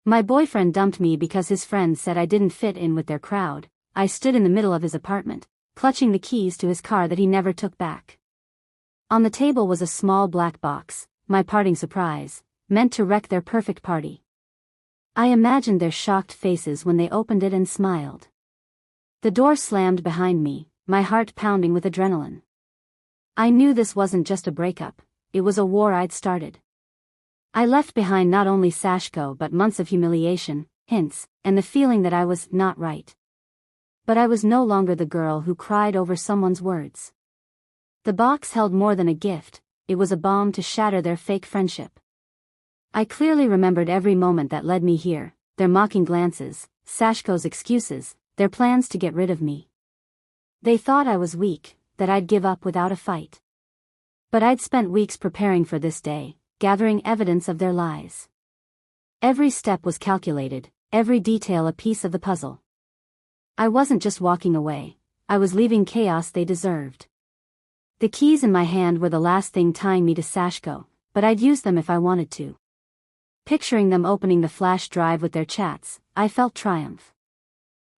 My boyfriend dumped me because his friends said I didn't fit in with their crowd. I stood in the middle of his apartment, clutching the keys to his car that he never took back. On the table was a small black box, my parting surprise, meant to wreck their perfect party. I imagined their shocked faces when they opened it and smiled. The door slammed behind me, my heart pounding with adrenaline. I knew this wasn't just a breakup, it was a war I'd started. I left behind not only Sashko but months of humiliation, hints, and the feeling that I was not right. But I was no longer the girl who cried over someone's words. The box held more than a gift, it was a bomb to shatter their fake friendship. I clearly remembered every moment that led me here, their mocking glances, Sashko's excuses, their plans to get rid of me. They thought I was weak, that I'd give up without a fight. But I'd spent weeks preparing for this day, gathering evidence of their lies. Every step was calculated, every detail a piece of the puzzle. I wasn't just walking away, I was leaving chaos they deserved. The keys in my hand were the last thing tying me to Sashko, but I'd use them if I wanted to. Picturing them opening the flash drive with their chats, I felt triumph.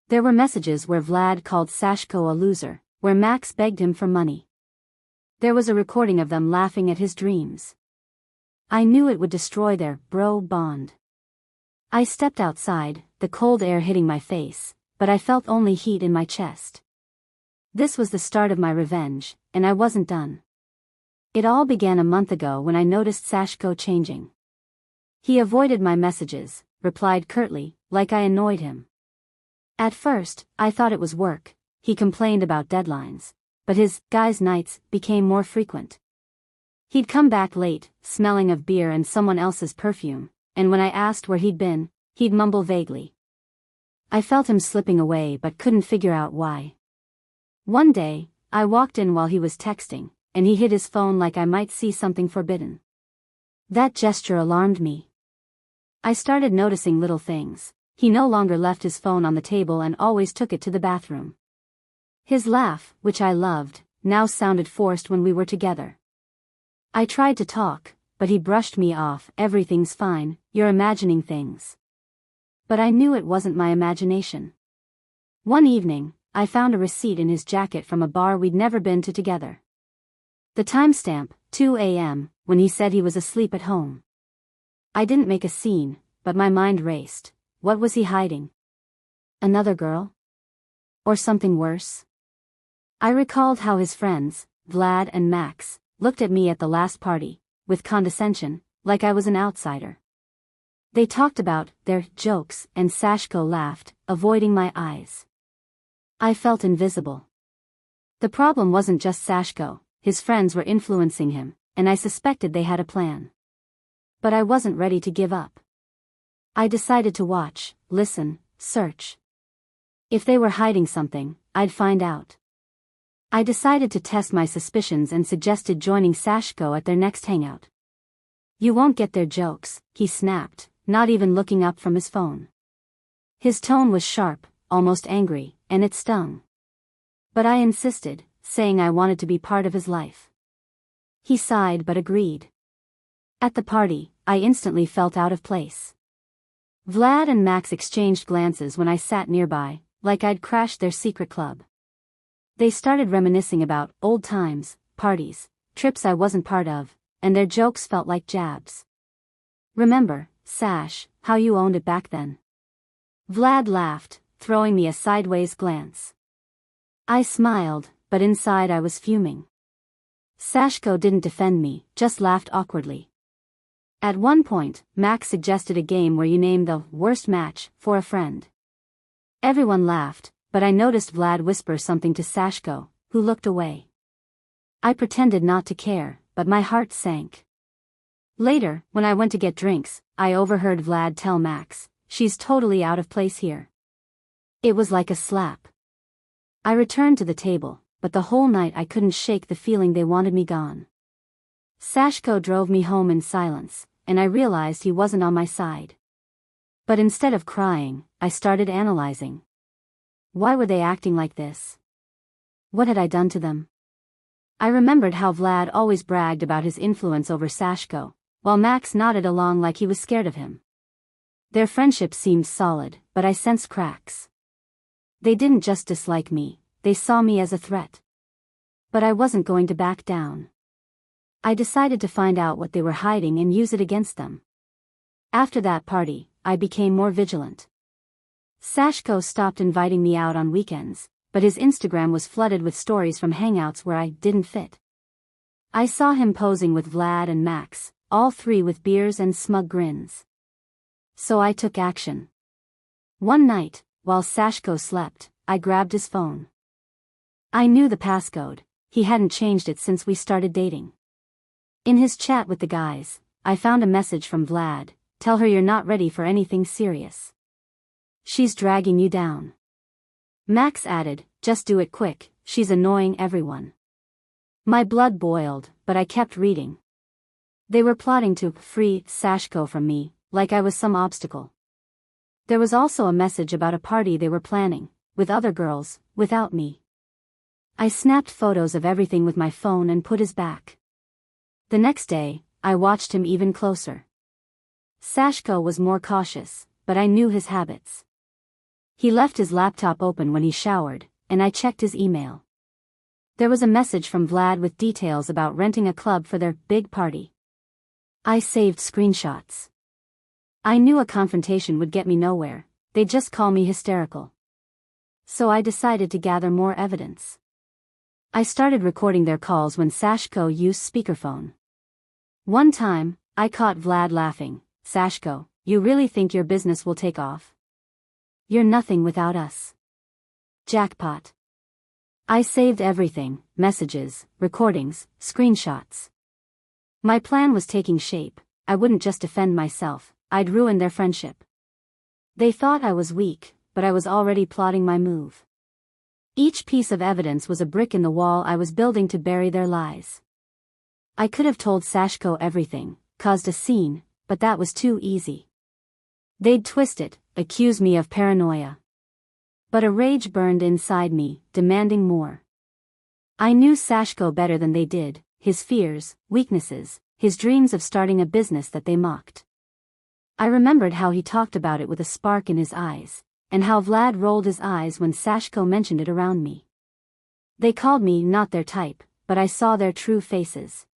There were messages where Vlad called Sashko a loser, where Max begged him for money. There was a recording of them laughing at his dreams. I knew it would destroy their bro bond. I stepped outside, the cold air hitting my face, but I felt only heat in my chest. This was the start of my revenge, and I wasn't done. It all began a month ago when I noticed Sashko changing. He avoided my messages, replied curtly, like I annoyed him. At first, I thought it was work, he complained about deadlines, but his guys' nights became more frequent. He'd come back late, smelling of beer and someone else's perfume, and when I asked where he'd been, he'd mumble vaguely. I felt him slipping away but couldn't figure out why. One day, I walked in while he was texting, and he hid his phone like I might see something forbidden. That gesture alarmed me. I started noticing little things. He no longer left his phone on the table and always took it to the bathroom. His laugh, which I loved, now sounded forced when we were together. I tried to talk, but he brushed me off. Everything's fine, you're imagining things. But I knew it wasn't my imagination. One evening, I found a receipt in his jacket from a bar we'd never been to together. The timestamp, 2 a.m., when he said he was asleep at home. I didn't make a scene, but my mind raced. What was he hiding? Another girl? Or something worse? I recalled how his friends, Vlad and Max, looked at me at the last party, with condescension, like I was an outsider. They talked about their jokes and Sashko laughed, avoiding my eyes. I felt invisible. The problem wasn't just Sashko, his friends were influencing him, and I suspected they had a plan. But I wasn't ready to give up. I decided to watch, listen, search. If they were hiding something, I'd find out. I decided to test my suspicions and suggested joining Sashko at their next hangout. You won't get their jokes, he snapped, not even looking up from his phone. His tone was sharp, almost angry, and it stung. But I insisted, saying I wanted to be part of his life. He sighed but agreed. At the party, I instantly felt out of place. Vlad and Max exchanged glances when I sat nearby, like I'd crashed their secret club. They started reminiscing about old times, parties, trips I wasn't part of, and their jokes felt like jabs. Remember, Sash, how you owned it back then? Vlad laughed, throwing me a sideways glance. I smiled, but inside I was fuming. Sashko didn't defend me, just laughed awkwardly. At one point, Max suggested a game where you name the worst match for a friend. Everyone laughed, but I noticed Vlad whisper something to Sashko, who looked away. I pretended not to care, but my heart sank. Later, when I went to get drinks, I overheard Vlad tell Max, "She's totally out of place here." It was like a slap. I returned to the table, but the whole night I couldn't shake the feeling they wanted me gone. Sashko drove me home in silence, and I realized he wasn't on my side. But instead of crying, I started analyzing. Why were they acting like this? What had I done to them? I remembered how Vlad always bragged about his influence over Sashko, while Max nodded along like he was scared of him. Their friendship seemed solid, but I sensed cracks. They didn't just dislike me, they saw me as a threat. But I wasn't going to back down. I decided to find out what they were hiding and use it against them. After that party, I became more vigilant. Sashko stopped inviting me out on weekends, but his Instagram was flooded with stories from hangouts where I didn't fit. I saw him posing with Vlad and Max, all three with beers and smug grins. So I took action. One night, while Sashko slept, I grabbed his phone. I knew the passcode, he hadn't changed it since we started dating. In his chat with the guys, I found a message from Vlad: "Tell her you're not ready for anything serious. She's dragging you down." Max added, "Just do it quick, she's annoying everyone." My blood boiled, but I kept reading. They were plotting to free Sashko from me, like I was some obstacle. There was also a message about a party they were planning, with other girls, without me. I snapped photos of everything with my phone and put his back. The next day, I watched him even closer. Sashko was more cautious, but I knew his habits. He left his laptop open when he showered, and I checked his email. There was a message from Vlad with details about renting a club for their big party. I saved screenshots. I knew a confrontation would get me nowhere, they'd just call me hysterical. So I decided to gather more evidence. I started recording their calls when Sashko used speakerphone. One time, I caught Vlad laughing. "Sashko, you really think your business will take off? You're nothing without us." Jackpot. I saved everything: messages, recordings, screenshots. My plan was taking shape. I wouldn't just defend myself, I'd ruin their friendship. They thought I was weak, but I was already plotting my move. Each piece of evidence was a brick in the wall I was building to bury their lies. I could have told Sashko everything, caused a scene, but that was too easy. They'd twist it, accuse me of paranoia. But a rage burned inside me, demanding more. I knew Sashko better than they did, his fears, weaknesses, his dreams of starting a business that they mocked. I remembered how he talked about it with a spark in his eyes, and how Vlad rolled his eyes when Sashko mentioned it around me. They called me not their type, but I saw their true faces.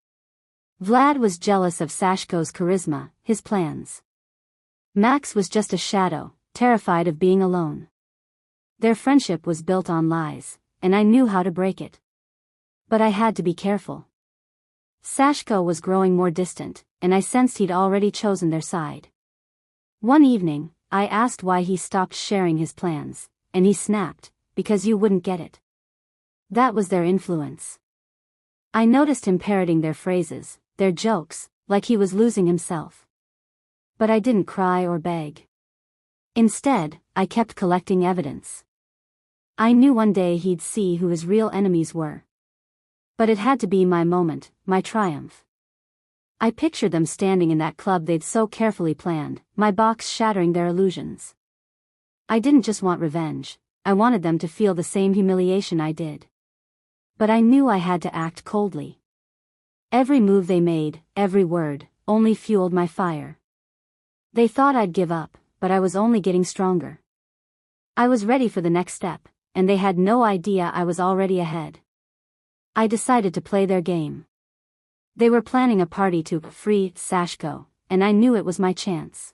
Vlad was jealous of Sashko's charisma, his plans. Max was just a shadow, terrified of being alone. Their friendship was built on lies, and I knew how to break it. But I had to be careful. Sashko was growing more distant, and I sensed he'd already chosen their side. One evening, I asked why he stopped sharing his plans, and he snapped, "Because you wouldn't get it." That was their influence. I noticed him parroting their phrases, their jokes, like he was losing himself. But I didn't cry or beg. Instead, I kept collecting evidence. I knew one day he'd see who his real enemies were. But it had to be my moment, my triumph. I pictured them standing in that club they'd so carefully planned, my box shattering their illusions. I didn't just want revenge, I wanted them to feel the same humiliation I did. But I knew I had to act coldly. Every move they made, every word, only fueled my fire. They thought I'd give up, but I was only getting stronger. I was ready for the next step, and they had no idea I was already ahead. I decided to play their game. They were planning a party to free Sashko, and I knew it was my chance.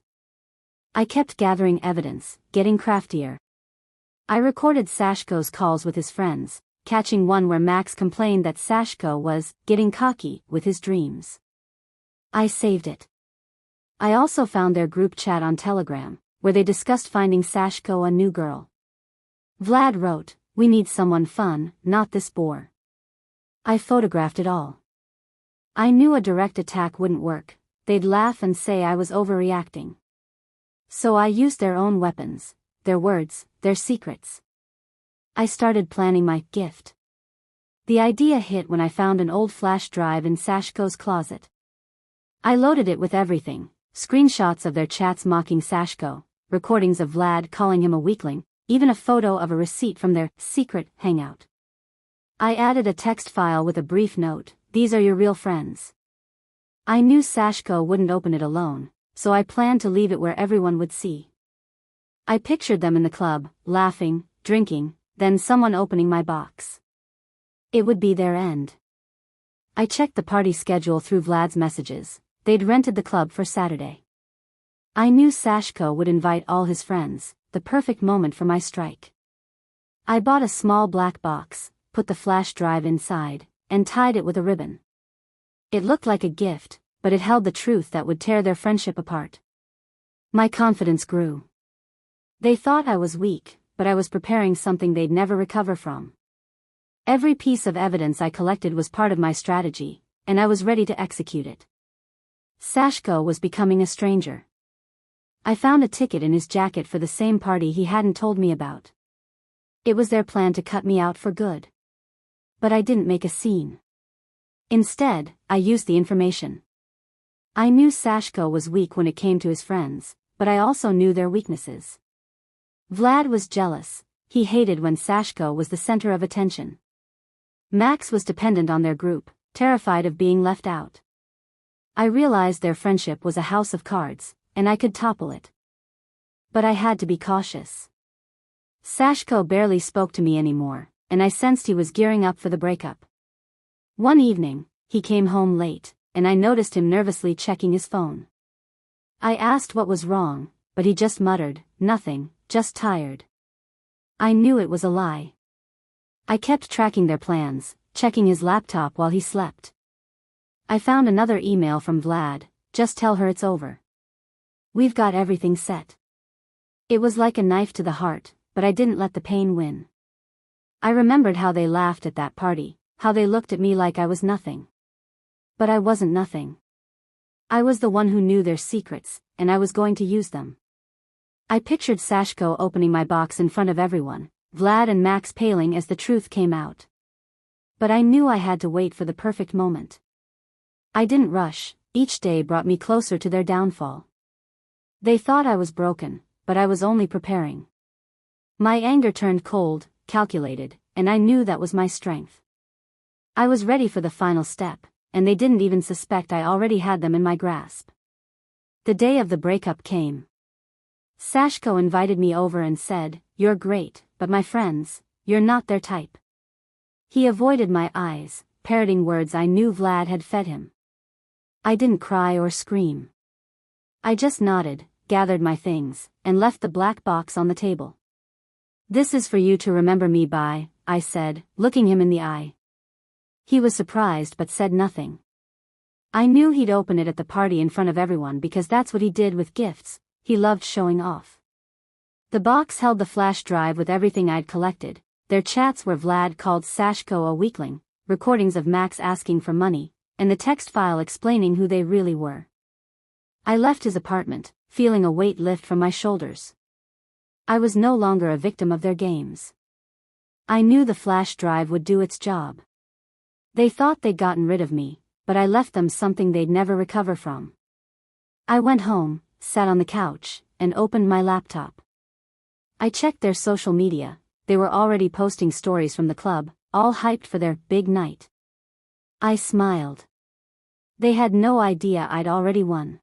I kept gathering evidence, getting craftier. I recorded Sashko's calls with his friends, catching one where Max complained that Sashko was getting cocky with his dreams. I saved it. I also found their group chat on Telegram, where they discussed finding Sashko a new girl. Vlad wrote, "We need someone fun, not this bore." I photographed it all. I knew a direct attack wouldn't work, they'd laugh and say I was overreacting. So I used their own weapons, their words, their secrets. I started planning my gift. The idea hit when I found an old flash drive in Sashko's closet. I loaded it with everything, screenshots of their chats mocking Sashko, recordings of Vlad calling him a weakling, even a photo of a receipt from their secret hangout. I added a text file with a brief note, "These are your real friends." I knew Sashko wouldn't open it alone, so I planned to leave it where everyone would see. I pictured them in the club, laughing, drinking, then someone opening my box. It would be their end. I checked the party schedule through Vlad's messages. They'd rented the club for Saturday. I knew Sashko would invite all his friends, the perfect moment for my strike. I bought a small black box, put the flash drive inside, and tied it with a ribbon. It looked like a gift, but it held the truth that would tear their friendship apart. My confidence grew. They thought I was weak, but I was preparing something they'd never recover from. Every piece of evidence I collected was part of my strategy, and I was ready to execute it. Sashko was becoming a stranger. I found a ticket in his jacket for the same party he hadn't told me about. It was their plan to cut me out for good. But I didn't make a scene. Instead, I used the information. I knew Sashko was weak when it came to his friends, but I also knew their weaknesses. Vlad was jealous. He hated when Sashko was the center of attention. Max was dependent on their group, terrified of being left out. I realized their friendship was a house of cards, and I could topple it. But I had to be cautious. Sashko barely spoke to me anymore, and I sensed he was gearing up for the breakup. One evening, he came home late, and I noticed him nervously checking his phone. I asked what was wrong, but he just muttered, "Nothing, just tired." I knew it was a lie. I kept tracking their plans, checking his laptop while he slept. I found another email from Vlad, "Just tell her it's over. We've got everything set." It was like a knife to the heart, but I didn't let the pain win. I remembered how they laughed at that party, how they looked at me like I was nothing. But I wasn't nothing. I was the one who knew their secrets, and I was going to use them. I pictured Sashko opening my box in front of everyone, Vlad and Max paling as the truth came out. But I knew I had to wait for the perfect moment. I didn't rush. Each day brought me closer to their downfall. They thought I was broken, but I was only preparing. My anger turned cold, calculated, and I knew that was my strength. I was ready for the final step, and they didn't even suspect I already had them in my grasp. The day of the breakup came. Sashko invited me over and said, "You're great, but my friends, you're not their type." He avoided my eyes, parroting words I knew Vlad had fed him. I didn't cry or scream. I just nodded, gathered my things, and left the black box on the table. "This is for you to remember me by," I said, looking him in the eye. He was surprised but said nothing. I knew he'd open it at the party in front of everyone because that's what he did with gifts. He loved showing off. The box held the flash drive with everything I'd collected, their chats where Vlad called Sashko a weakling, recordings of Max asking for money, and the text file explaining who they really were. I left his apartment, feeling a weight lift from my shoulders. I was no longer a victim of their games. I knew the flash drive would do its job. They thought they'd gotten rid of me, but I left them something they'd never recover from. I went home, sat on the couch, and opened my laptop. I checked their social media. They were already posting stories from the club, all hyped for their big night. I smiled. They had no idea I'd already won.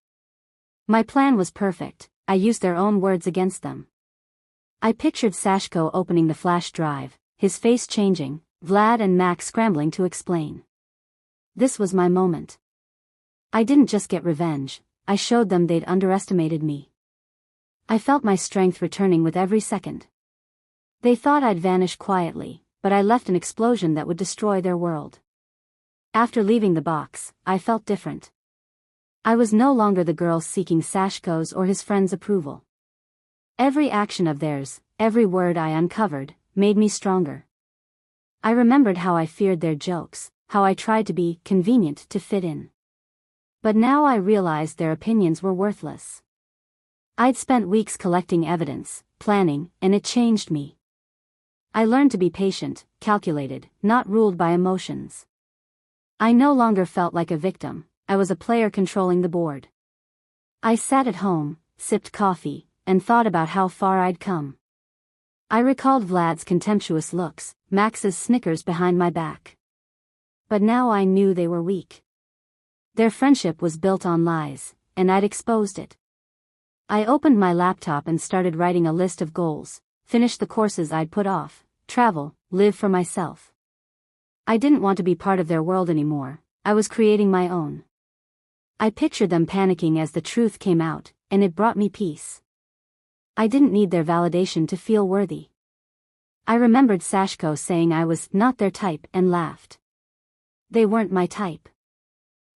My plan was perfect. I used their own words against them. I pictured Sashko opening the flash drive, his face changing, Vlad and Max scrambling to explain. This was my moment. I didn't just get revenge, I showed them they'd underestimated me. I felt my strength returning with every second. They thought I'd vanish quietly, but I left an explosion that would destroy their world. After leaving the box, I felt different. I was no longer the girl seeking Sashko's or his friends' approval. Every action of theirs, every word I uncovered, made me stronger. I remembered how I feared their jokes, how I tried to be convenient to fit in. But now I realized their opinions were worthless. I'd spent weeks collecting evidence, planning, and it changed me. I learned to be patient, calculated, not ruled by emotions. I no longer felt like a victim, I was a player controlling the board. I sat at home, sipped coffee, and thought about how far I'd come. I recalled Vlad's contemptuous looks, Max's snickers behind my back. But now I knew they were weak. Their friendship was built on lies, and I'd exposed it. I opened my laptop and started writing a list of goals: finish the courses I'd put off, travel, live for myself. I didn't want to be part of their world anymore. I was creating my own. I pictured them panicking as the truth came out, and it brought me peace. I didn't need their validation to feel worthy. I remembered Sashko saying I was not their type and laughed. They weren't my type.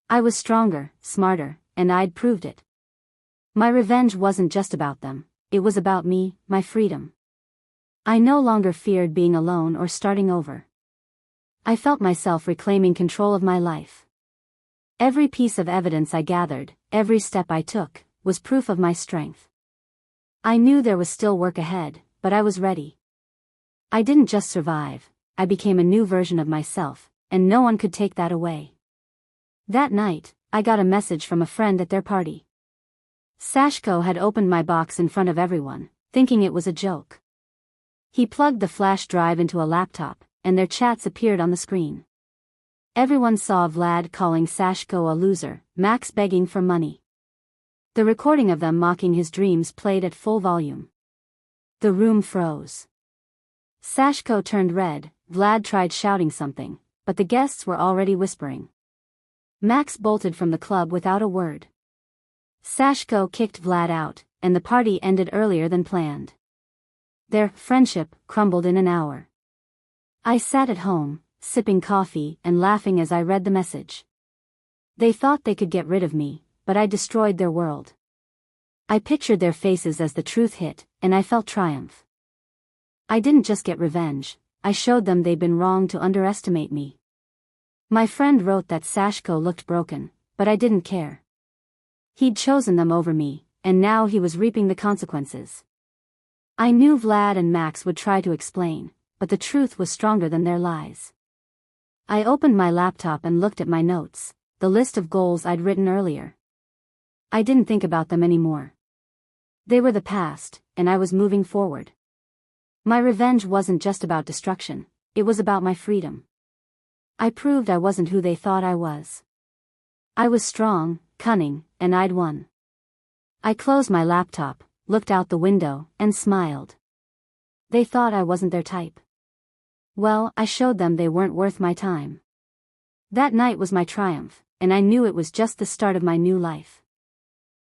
I was stronger, smarter, and I'd proved it. My revenge wasn't just about them, it was about me, my freedom. I no longer feared being alone or starting over. I felt myself reclaiming control of my life. Every piece of evidence I gathered, every step I took, was proof of my strength. I knew there was still work ahead, but I was ready. I didn't just survive, I became a new version of myself, and no one could take that away. That night, I got a message from a friend at their party. Sashko had opened my box in front of everyone, thinking it was a joke. He plugged the flash drive into a laptop, and their chats appeared on the screen. Everyone saw Vlad calling Sashko a loser, Max begging for money. The recording of them mocking his dreams played at full volume. The room froze. Sashko turned red, Vlad tried shouting something, but the guests were already whispering. Max bolted from the club without a word. Sashko kicked Vlad out, and the party ended earlier than planned. Their friendship crumbled in an hour. I sat at home, sipping coffee and laughing as I read the message. They thought they could get rid of me, but I destroyed their world. I pictured their faces as the truth hit, and I felt triumph. I didn't just get revenge, I showed them they'd been wrong to underestimate me. My friend wrote that Sashko looked broken, but I didn't care. He'd chosen them over me, and now he was reaping the consequences. I knew Vlad and Max would try to explain, but the truth was stronger than their lies. I opened my laptop and looked at my notes, the list of goals I'd written earlier. I didn't think about them anymore. They were the past, and I was moving forward. My revenge wasn't just about destruction, it was about my freedom. I proved I wasn't who they thought I was. I was strong, cunning, and I'd won. I closed my laptop, looked out the window, and smiled. They thought I wasn't their type. Well, I showed them they weren't worth my time. That night was my triumph, and I knew it was just the start of my new life.